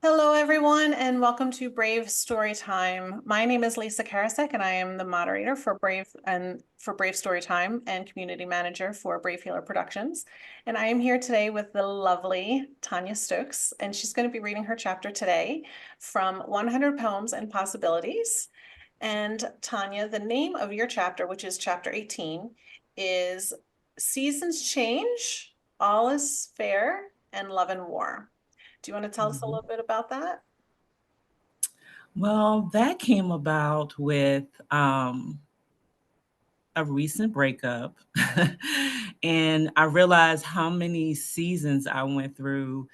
Hello, everyone, and welcome to Brave Storytime. My name is Lisa Karasek, and I am the moderator for Brave Storytime and community manager for Brave Healer Productions. And I am here today with the lovely Tanya Stokes, and she's going to be reading her chapter today from 100 Poems and Possibilities. And Tanya, the name of your chapter, which is chapter 18, is Seasons Change, All is Fair, and Love and War. Do you want to tell us a little bit about that? Well, that came about with a recent breakup. And I realized how many seasons I went through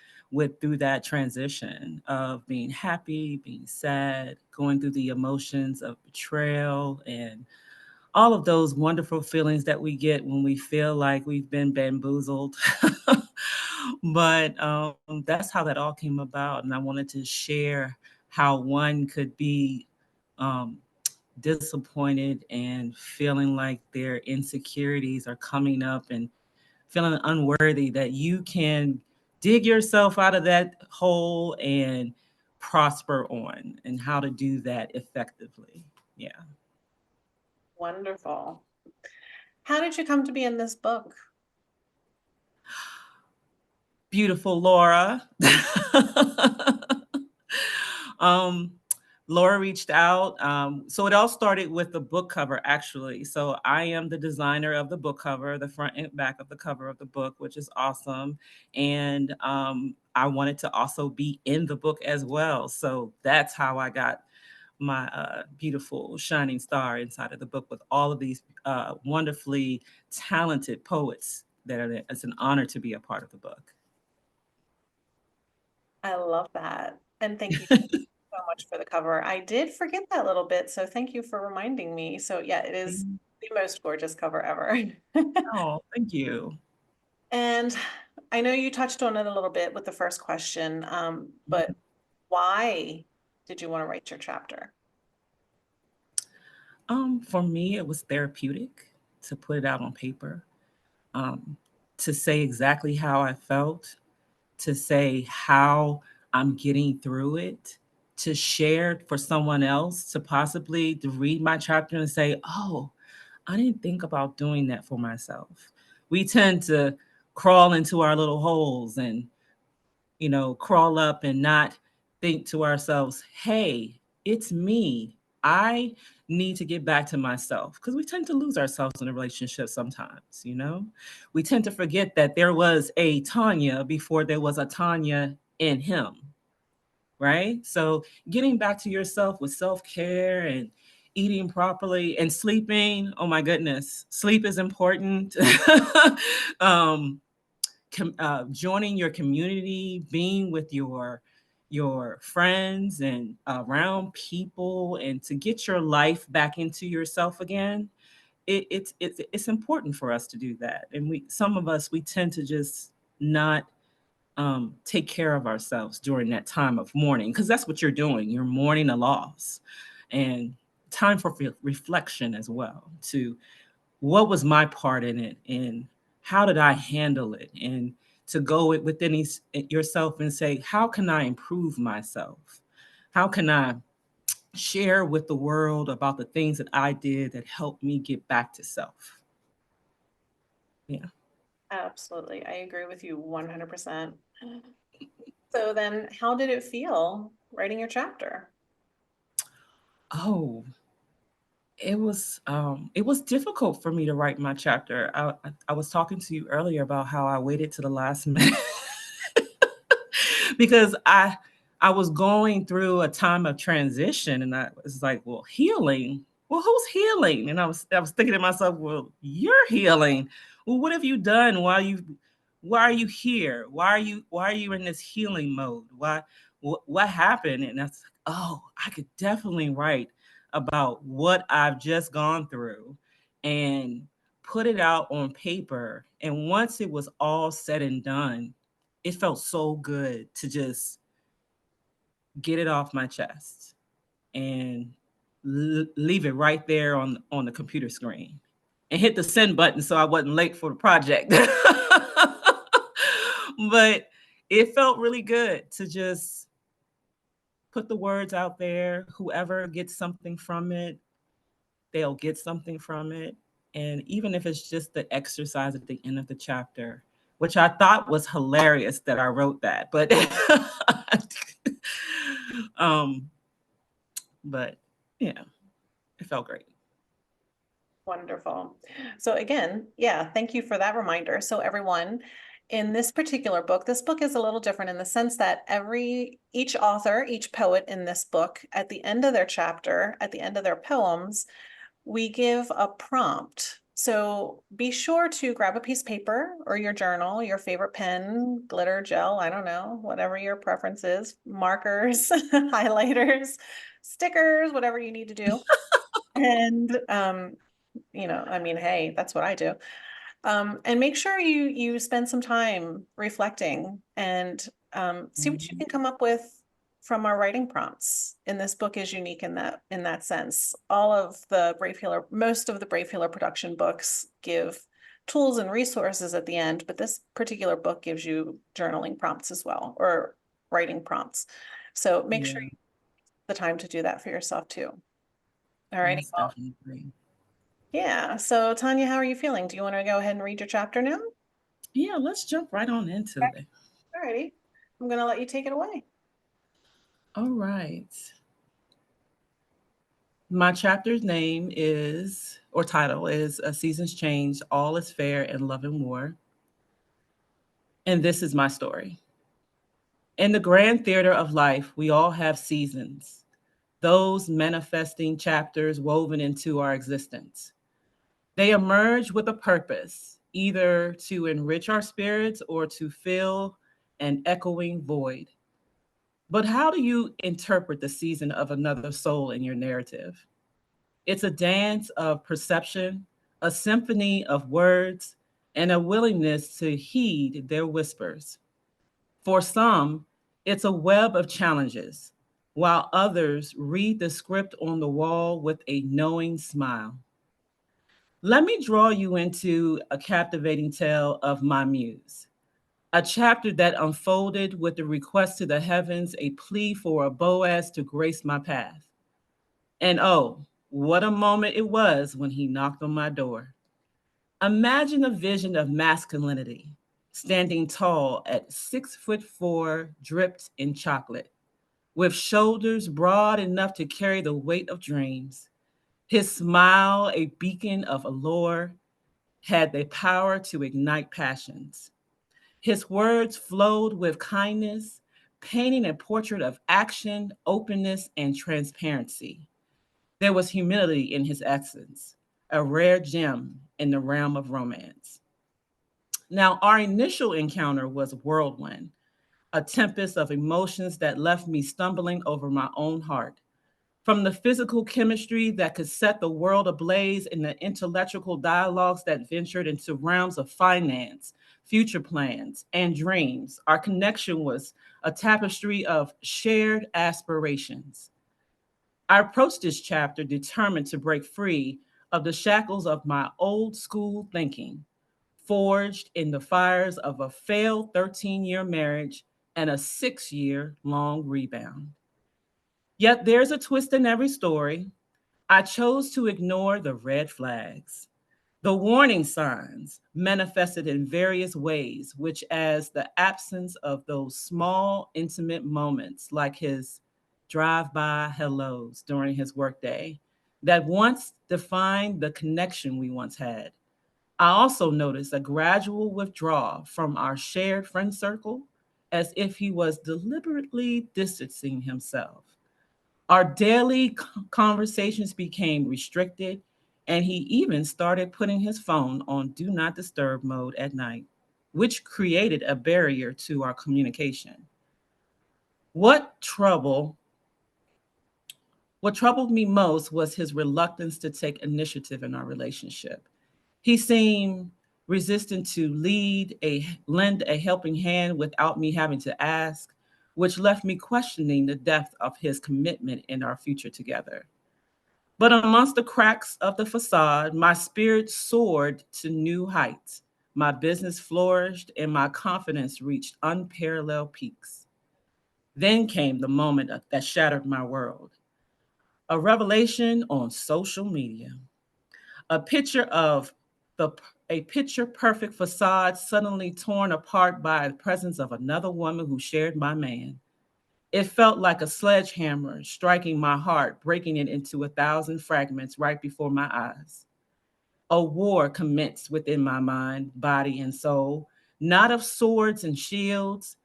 through that transition of being happy, being sad, going through the emotions of betrayal and all of those wonderful feelings that we get when we feel like we've been bamboozled. But that's how that all came about. And I wanted to share how one could be um, disappointed and feeling like their insecurities are coming up and feeling unworthy, that you can dig yourself out of that hole and prosper on, and how to do that effectively. Yeah. Wonderful. How did you come to be in this book? Beautiful Laura. um, Laura reached out. So it all started with the book cover, actually. So I am the designer of the book cover, the front and back of the cover of the book, which is awesome. And I wanted to also be in the book as well. So that's how I got my beautiful shining star inside of the book with all of these wonderfully talented poets that are. It's an honor to be a part of the book. I love that. And thank you so much for the cover. I did forget that little bit, so thank you for reminding me. So yeah, it is the most gorgeous cover ever. Oh, thank you. And I know you touched on it a little bit with the first question, but why did you want to write your chapter? For me, it was therapeutic to put it out on paper, um, to say exactly how I felt, to say how I'm getting through it, to share for someone else, to possibly to read my chapter and say, "Oh, I didn't think about doing that for myself." We tend to crawl into our little holes and crawl up and not think to ourselves, hey, it's me. I need to get back to myself, because we tend to lose ourselves in a relationship sometimes. We tend to forget that there was a Tanya before there was a Tanya in him, right? So getting back to yourself with self-care and eating properly and sleeping. Oh my goodness, sleep is important. um, Joining your community, being with your friends and around people, and to get your life back into yourself again. It's important for us to do that, and some of us, we tend to just not take care of ourselves during that time of mourning, because that's what you're doing. You're mourning a loss, and time for reflection as well. To what was my part in it, and how did I handle it, and to go within yourself and say, how can I improve myself? How can I share with the world about the things that I did that helped me get back to self? Yeah. Absolutely. I agree with you 100%. So then how did it feel writing your chapter? Oh, it was difficult for me to write my chapter. I was talking to you earlier about how I waited to the last minute because I was going through a time of transition, and I was like, well, healing. Well, who's healing? And I was thinking to myself, well, you're healing. Well, what have you done? Why are you here? Why are you in this healing mode? What happened? And that's like, oh, I could definitely write about what I've just gone through and put it out on paper. And once it was all said and done, it felt so good to just get it off my chest and leave it right there on the computer screen and hit the send button so I wasn't late for the project. But it felt really good to just put the words out there. Whoever gets something from it, they'll get something from it. And even if it's just the exercise at the end of the chapter, which I thought was hilarious that I wrote that, um, but yeah, it felt great. Wonderful. So again, yeah, thank you for that reminder. So everyone, in this particular book, this book is a little different in the sense that each author, each poet in this book, at the end of their chapter, at the end of their poems, we give a prompt. So be sure to grab a piece of paper or your journal, your favorite pen, glitter, gel, I don't know, whatever your preference is, markers, highlighters, stickers, whatever you need to do. And I mean, hey, that's what I do. And make sure you spend some time reflecting and see what you Mhm. can come up with from our writing prompts. And this book is unique in that sense. Most of the Brave Healer production books give tools and resources at the end, but this particular book gives you journaling prompts as well, or writing prompts. So make sure Yeah, you take the time to do that for yourself too. All righty. most definitely. Yeah. So Tanya, how are you feeling? Do you want to go ahead and read your chapter now? Yeah, let's jump right on into it. All righty. I'm going to let you take it away. All right. My chapter's name is, or title is, A Season's Change, All is Fair in Love and War. And this is my story. In the grand theater of life, we all have seasons, those manifesting chapters woven into our existence. They emerge with a purpose, either to enrich our spirits or to fill an echoing void. But how do you interpret the season of another soul in your narrative? It's a dance of perception, a symphony of words, and a willingness to heed their whispers. For some, it's a web of challenges, while others read the script on the wall with a knowing smile. Let me draw you into a captivating tale of my muse, a chapter that unfolded with the request to the heavens, a plea for a Boaz to grace my path. And oh, what a moment it was when he knocked on my door. Imagine a vision of masculinity, standing tall at 6'4", dripped in chocolate, with shoulders broad enough to carry the weight of dreams. His smile, a beacon of allure, had the power to ignite passions. His words flowed with kindness, painting a portrait of action, openness, and transparency. There was humility in his essence, a rare gem in the realm of romance. Now, our initial encounter was whirlwind, a tempest of emotions that left me stumbling over my own heart. From the physical chemistry that could set the world ablaze and the intellectual dialogues that ventured into realms of finance, future plans, and dreams, our connection was a tapestry of shared aspirations. I approached this chapter determined to break free of the shackles of my old school thinking, forged in the fires of a failed 13-year marriage and a 6-year long rebound. Yet there's a twist in every story. I chose to ignore the red flags, the warning signs manifested in various ways, which, as the absence of those small, intimate moments, like his drive by hellos during his workday, that once defined the connection we once had. I also noticed a gradual withdrawal from our shared friend circle, as if he was deliberately distancing himself. Our daily conversations became restricted, and he even started putting his phone on do not disturb mode at night, which created a barrier to our communication. What trouble what troubled me most was his reluctance to take initiative in our relationship. He seemed resistant to lend a helping hand without me having to ask, which left me questioning the depth of his commitment in our future together. But amongst the cracks of the facade, my spirit soared to new heights. My business flourished and my confidence reached unparalleled peaks. Then came the moment that shattered my world. A revelation on social media. A picture of the a picture perfect facade suddenly torn apart by the presence of another woman who shared my man. It felt like a sledgehammer striking my heart, breaking it into 1,000 fragments right before my eyes. A war commenced within my mind, body, and soul, not of swords and shields.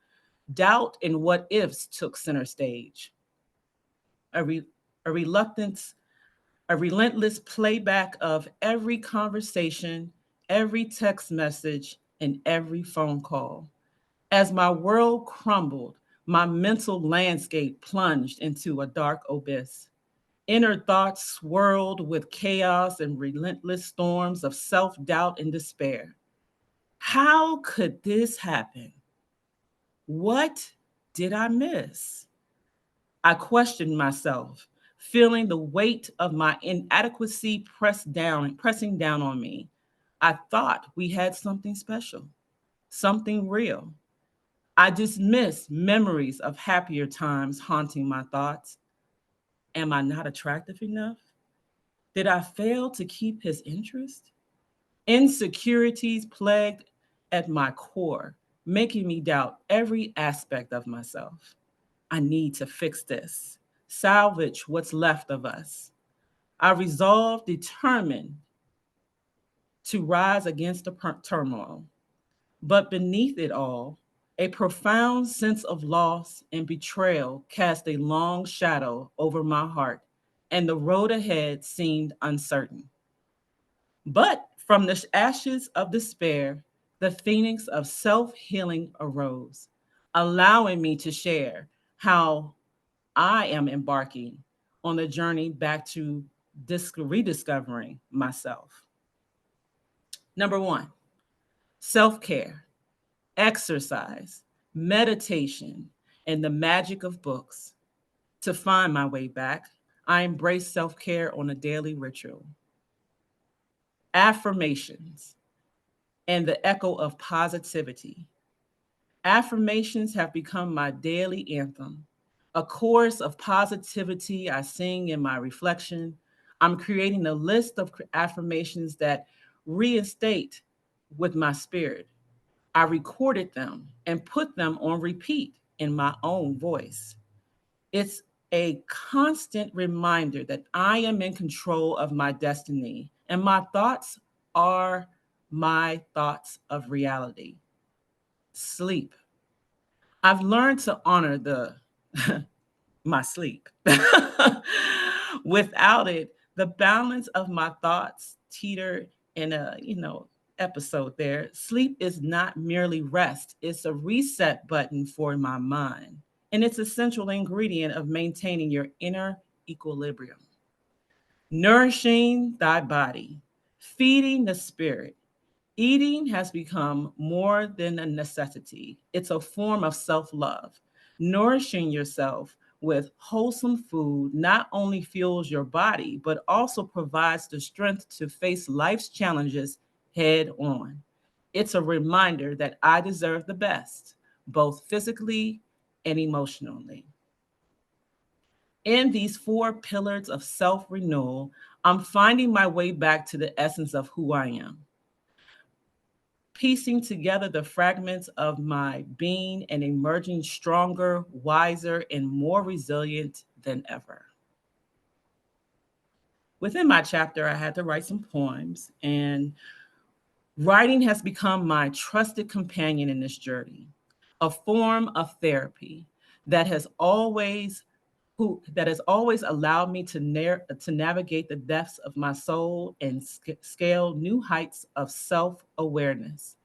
Doubt and what ifs took center stage. A, re- a reluctance, a relentless playback of every conversation, every text message, and every phone call. As my world crumbled, my mental landscape plunged into a dark abyss. Inner thoughts swirled with chaos and relentless storms of self doubt and despair. How could this happen? What did I miss? I questioned myself, feeling the weight of my inadequacy pressing down on me. I thought we had something special, something real. I dismissed memories of happier times haunting my thoughts. Am I not attractive enough? Did I fail to keep his interest? Insecurities plagued at my core, making me doubt every aspect of myself. I need to fix this, salvage what's left of us. I resolved, determined to rise against the turmoil. But beneath it all, a profound sense of loss and betrayal cast a long shadow over my heart, and the road ahead seemed uncertain. But from the ashes of despair, the phoenix of self healing arose, allowing me to share how I am embarking on the journey back to rediscovering myself. Number one, self care, exercise, meditation, and the magic of books. To find my way back, I embrace self care on a daily ritual. Affirmations and the echo of positivity. Affirmations have become my daily anthem, a chorus of positivity I sing in my reflection. I'm creating a list of affirmations that reinstate with my spirit. I recorded them and put them on repeat in my own voice. It's a constant reminder that I am in control of my destiny and my thoughts are my thoughts of reality. Sleep. I've learned to honor the my sleep. Without it, the balance of my thoughts teeter in a, episode there. Sleep is not merely rest, it's a reset button for my mind. And it's a central ingredient of maintaining your inner equilibrium. Nourishing thy body, feeding the spirit. Eating has become more than a necessity, it's a form of self love. Nourishing yourself with wholesome food not only fuels your body, but also provides the strength to face life's challenges head on. It's a reminder that I deserve the best, both physically and emotionally. In these four pillars of self renewal, I'm finding my way back to the essence of who I am, piecing together the fragments of my being and emerging stronger, wiser, and more resilient than ever. Within my chapter, I had to write some poems, and writing has become my trusted companion in this journey, a form of therapy that has always that has always allowed me to navigate the depths of my soul and scale new heights of self-awareness.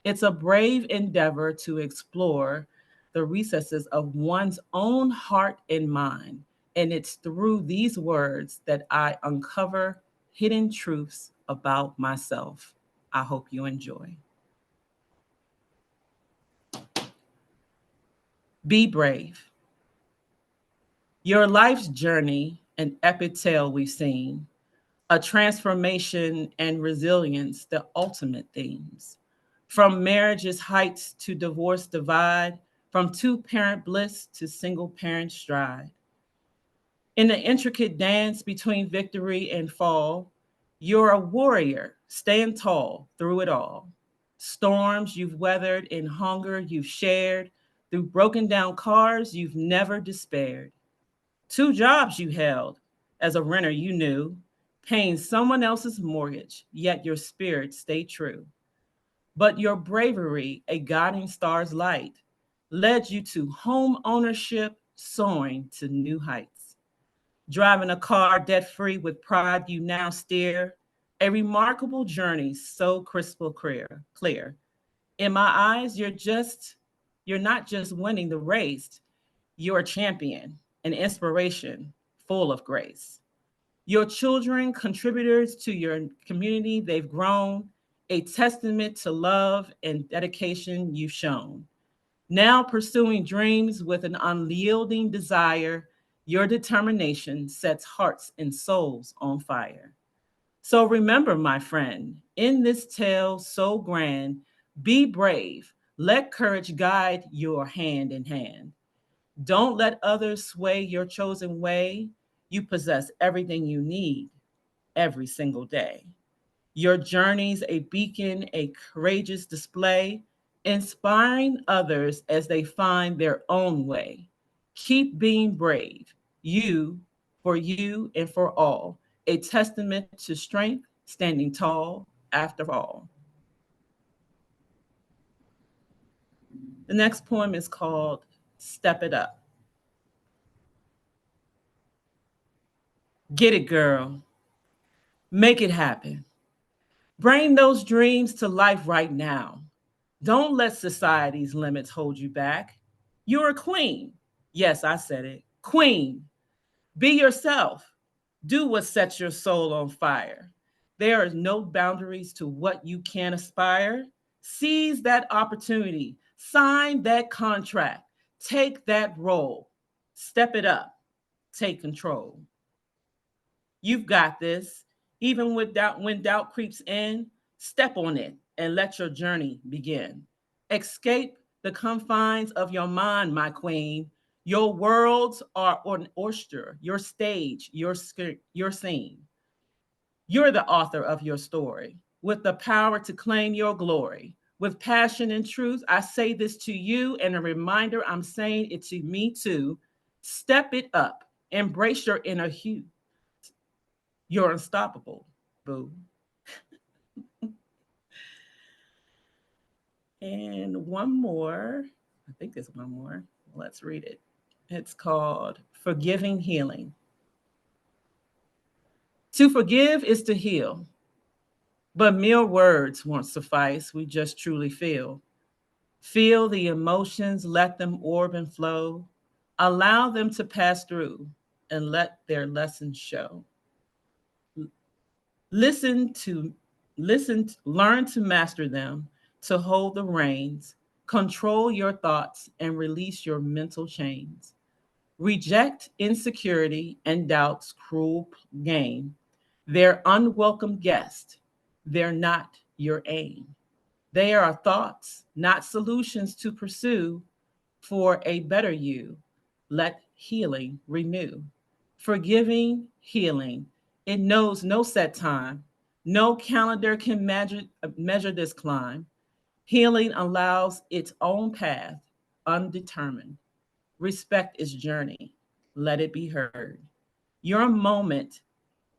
It's a brave endeavor to explore the recesses of one's own heart and mind. And it's through these words that I uncover hidden truths about myself. I hope you enjoy. Be brave. Your life's journey, an epic tale we've seen, a transformation and resilience, the ultimate themes. From marriage's heights to divorce divide, from two-parent bliss to single-parent stride. In the intricate dance between victory and fall, you're a warrior, stand tall through it all. Storms you've weathered and hunger you've shared, through broken down cars you've never despaired. Two jobs you held, as a renter you knew, paying someone else's mortgage, yet your spirit stayed true. But your bravery, a guiding star's light, led you to home ownership, soaring to new heights. Driving a car debt free with pride, you now steer a remarkable journey so crystal clear. In my eyes, you're not just winning the race, you're a champion, an inspiration full of grace. Your children, contributors to your community, they've grown, a testament to love and dedication you've shown. Now pursuing dreams with an unyielding desire, your determination sets hearts and souls on fire. So remember, my friend, in this tale so grand, be brave. Let courage guide your hand in hand. Don't let others sway your chosen way. You possess everything you need every single day. Your journey's a beacon, a courageous display, inspiring others as they find their own way. Keep being brave, you, for you, and for all, a testament to strength, standing tall after all. The next poem is called Step It Up. Get it, girl. Make it happen. Bring those dreams to life right now. Don't let society's limits hold you back. You're a queen. Yes, I said it. Queen. Be yourself. Do what sets your soul on fire. There are no boundaries to what you can aspire. Seize that opportunity. Sign that contract. Take that role. Step it up. Take control. You've got this. Even when doubt creeps in, step on it and let your journey begin. Escape the confines of your mind, my queen. Your worlds are an oyster, your stage, your scene. You're the author of your story with the power to claim your glory. With passion and truth, I say this to you, and a reminder I'm saying it to me too. Step it up, embrace your inner hue. You're unstoppable, boo. And one more, I think there's one more. Let's read it. It's called Forgiving Healing. To forgive is to heal, but mere words won't suffice. We just truly feel. Feel the emotions, let them orb and flow. Allow them to pass through and let their lessons show. Listen to learn to master them, to hold the reins, control your thoughts and release your mental chains. Reject insecurity and doubt's cruel game. They're unwelcome guests. They're not your aim. They are thoughts, not solutions to pursue for a better you. Let healing renew. Forgiving, healing. It knows no set time. No calendar can measure this climb. Healing allows its own path, undetermined. Respect its journey. Let it be heard. Your moment,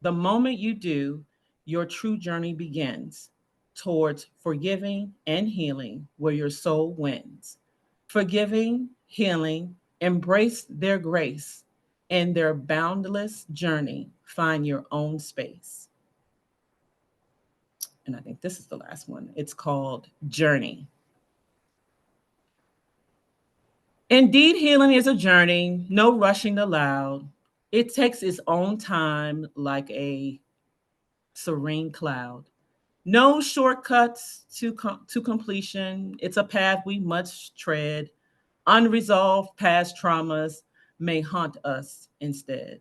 the moment you do, your true journey begins towards forgiving and healing where your soul wins. Forgiving, healing, embrace their grace and their boundless journey. Find your own space. And I think this is the last one. It's called Journey. Indeed, healing is a journey, no rushing allowed. It takes its own time like a serene cloud. No shortcuts to completion. It's a path we must tread. Unresolved past traumas may haunt us instead.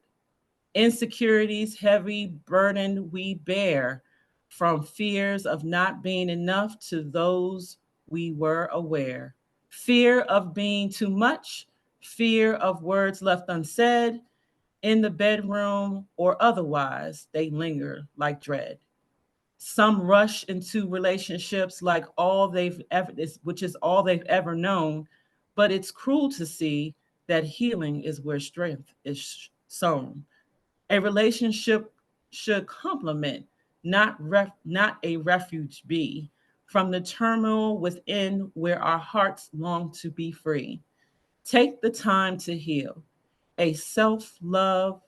Insecurities, heavy burden we bear from fears of not being enough to those we were aware. fear of being too much, fear of words left unsaid in the bedroom or otherwise, they linger like dread. Some rush into relationships like all they've ever, which is all they've ever known, but it's cruel to see that healing is where strength is sown. A relationship should complement, not a refuge be, from the turmoil within where our hearts long to be free. Take the time to heal. A self love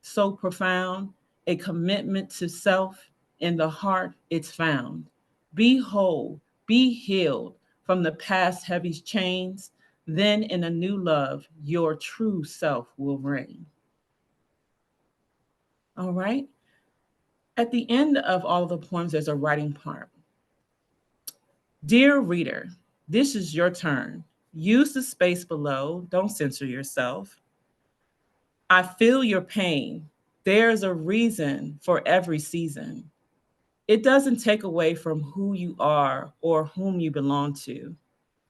so profound, a commitment to self in the heart it's found. Be whole, be healed from the past heavy chains. Then in a new love, your true self will reign. All right. At the end of all the poems, there's a writing part. Dear reader, this is your turn. Use the space below. Don't censor yourself. I feel your pain. There's a reason for every season. It doesn't take away from who you are or whom you belong to.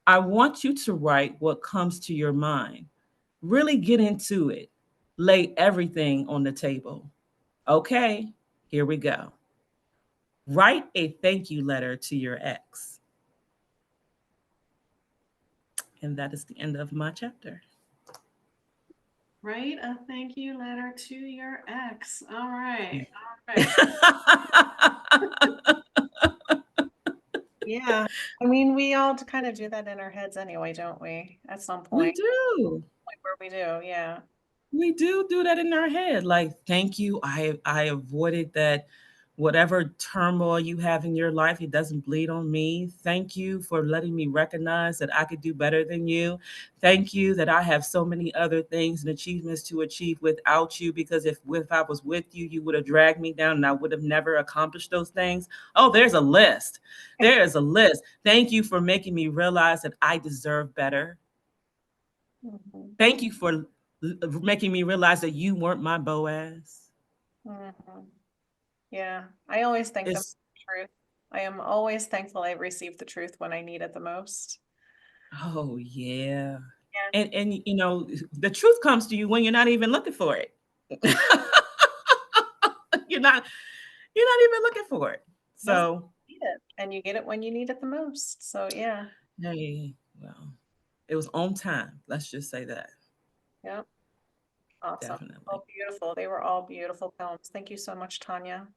I want you to write what comes to your mind. Really get into it. Lay everything on the table. Okay, here we go. Write a thank you letter to your ex. And that is the end of my chapter. Write a thank you letter to your ex. All right. All right. Yeah. Yeah. I mean, we all kind of do that in our heads anyway, don't we? At some We point, do. like where we do. Yeah. We do that in our head. Like, thank you. I avoided that. Whatever turmoil you have in your life, it doesn't bleed on me. Thank you for letting me recognize that I could do better than you. Thank you that I have so many other things and achievements to achieve without you. Because if I was with you, you would have dragged me down and I would have never accomplished those things. Oh, there's a list. There is a list. Thank you for making me realize that I deserve better. Mhm. Thank you for making me realize that you weren't my Boaz. Mhm. Yeah. I always thank them It's for the truth. I am always thankful I received the truth when I need it the most. oh yeah. Yeah. And you know, the truth comes to you when you're not even looking for it. you're not you're not even looking for it. Yes, So you need it. And you get it when you need it the most. So yeah. hey, well, it was on time. Let's just say that. Yeah. Awesome. Definitely. Oh, beautiful. They were all beautiful poems. Thank you so much, Tanya.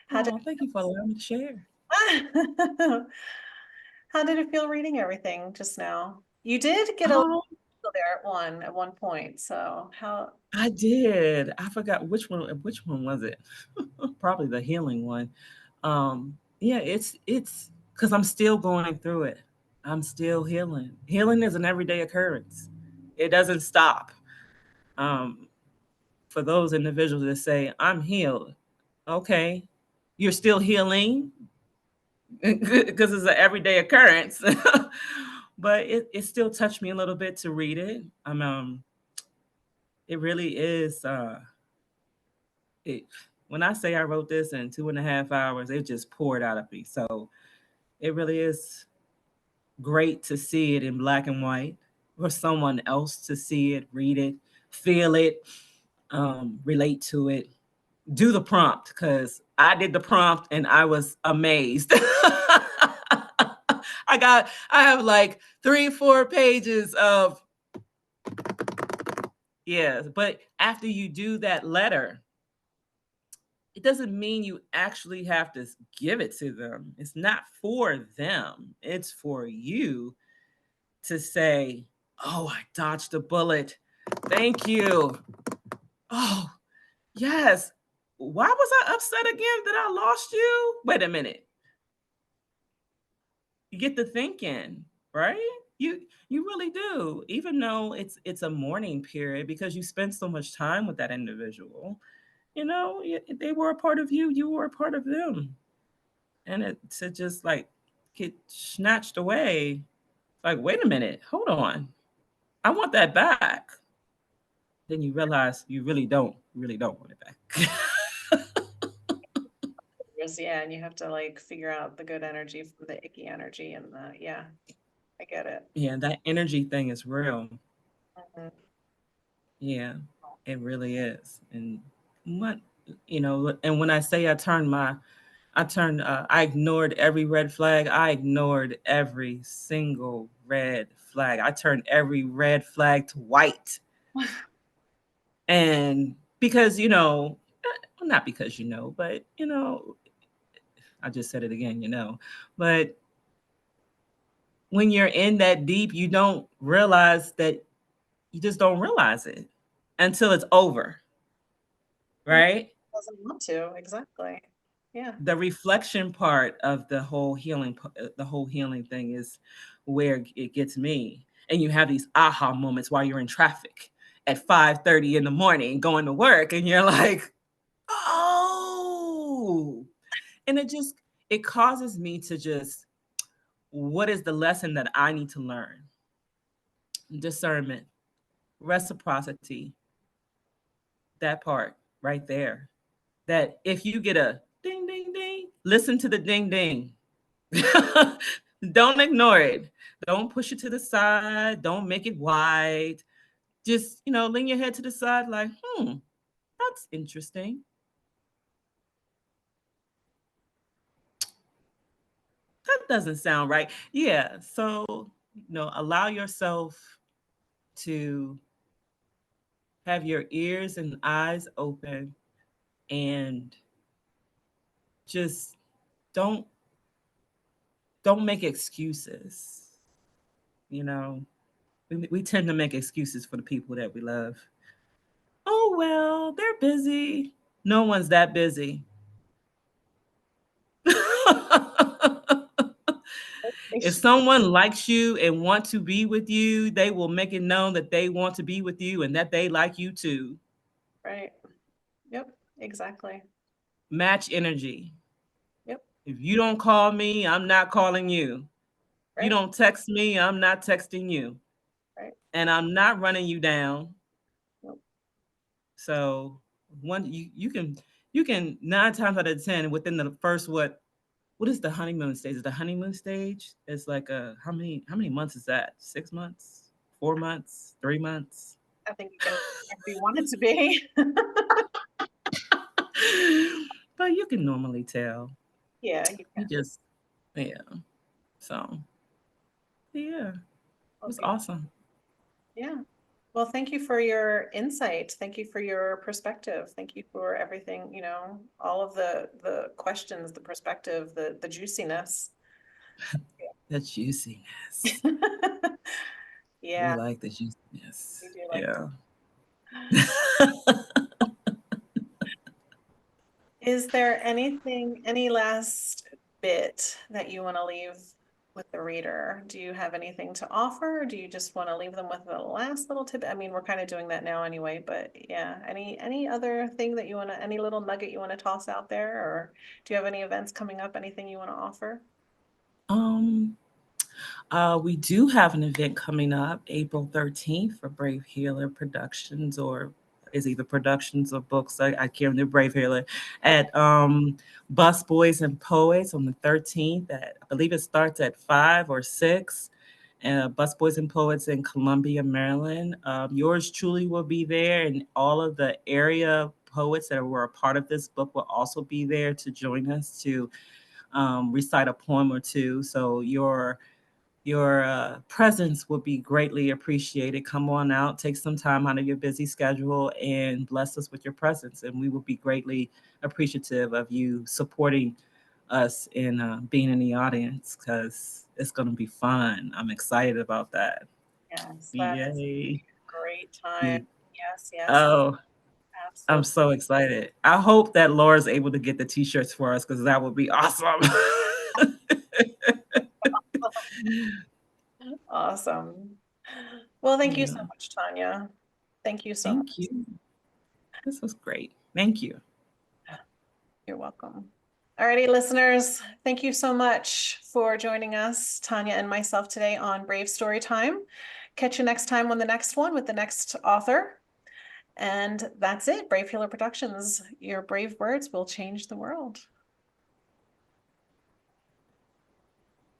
How did Oh, thank you for allowing me to share. how did it feel reading everything just now? You did get a Oh, little there at one point. So how I did. I forgot which one was it? Probably the healing one. Yeah, it's because I'm still going through it. I'm still healing. Healing is an everyday occurrence. It doesn't stop. Um, for those individuals that say I'm healed, okay, you're still healing because it's an everyday occurrence. But it still touched me a little bit to read it. It really is. It, when I say I wrote this in 2.5 hours, it just poured out of me. So it really is great to see it in black and white, or someone else to see it, read it, feel it, relate to it. Do the prompt because I did the prompt and I was amazed. I have like 3 4 pages of yeah, but after you do that letter, it doesn't mean you actually have to give it to them. It's not for them. It's for you to say, "Oh, I dodged a bullet. Thank you. Oh, yes. Why was I upset again that I lost you? Wait a minute. You get to thinking, right? You really do. Even though it's a mourning period because you spend so much time with that individual. You know, they were a part of you. You were a part of them, and it to just like get snatched away. Like, wait a minute, hold on. I want that back. Then you realize you really don't want it back. yeah, and you have to like figure out the good energy from the icky energy and the yeah. I get it. Yeah, that energy thing is real. Mhm. Yeah, it really is. And what, and when I say I ignored every red flag. I ignored every single red flag. I turned every red flag to white. And because, well, not because, but, I just said it again, but when you're in that deep, you don't realize that you just don't realize it until it's over, And right? doesn't want to, exactly. Yeah. The reflection part of the whole healing thing is where it gets me. And you have these aha moments while you're in traffic at 5:30 in the morning going to work, and you're like, oh, and it causes me to just, what is the lesson that I need to learn? Discernment, reciprocity, that part right there. That if you get a ding, ding, ding, listen to the ding, ding. Don't ignore it. Don't push it to the side. Don't make it wide. Just, lean your head to the side like, that's interesting. That doesn't sound right. Yeah. So, allow yourself to have your ears and eyes open, and just don't don't make excuses. You know, we tend to make excuses for the people that we love. Oh, well, they're busy. No one's that busy. If someone likes you and want to be with you, they will make it known that they want to be with you and that they like you too. Right. Yep. Exactly. Match energy. Yep. If you don't call me, I'm not calling you. You Right. don't text me, I'm not texting you. Right. And I'm not running you down. Nope. So you can 9 times out of 10 within the first what is the honeymoon stage? Is the honeymoon stage? It's like how many months is that? 6 months, 4 months, 3 months. I think you can be wanted to be. But you can normally tell. Yeah, you You can. just yeah. So yeah, it Well, was awesome. yeah. Well, thank you for your insight. Thank you for your perspective. Thank you for everything, all of the questions, the perspective, the juiciness. The juiciness. We Yeah, like the we juiciness. do like Yeah. Is there any last bit that you want to leave with the reader? Do you have anything to offer? Or do you just want to leave them with the last little tip? I mean, we're kind of doing that now anyway, but yeah, any other thing that you want to, any little nugget you want to toss out there, or do you have any events coming up? Anything you want to offer? um we do have an event coming up April 13th for Brave Healer Productions, or is either productions or books. I can't remember. Brave Healer at Bus Boys and Poets on the 13th. I believe it starts at 5 or 6. Bus Boys and Poets in Columbia, Maryland. Yours truly will be there, and all of the area poets that were a part of this book will also be there to join us to recite a poem or two. So your presence would be greatly appreciated. Come on out, take some time out of your busy schedule, and bless us with your presence. And we will be greatly appreciative of you supporting us in being in the audience, because it's going to be fun. I'm excited about that. Yes, that is Yay. a great time. Me. Yes, yes, Oh, I'm absolutely. so excited. I hope that Laura's able to get the t-shirts for us, because that would be awesome. Awesome. Well, thank you so Yeah. much, Tanya. Thank you so much. Thank you. This was great. Thank you. You're welcome. Alrighty, listeners, thank you so much for joining us, Tanya and myself today on Brave Story Time. Catch you next time on the next one with the next author. And that's it. Brave Healer Productions. Your brave words will change the world.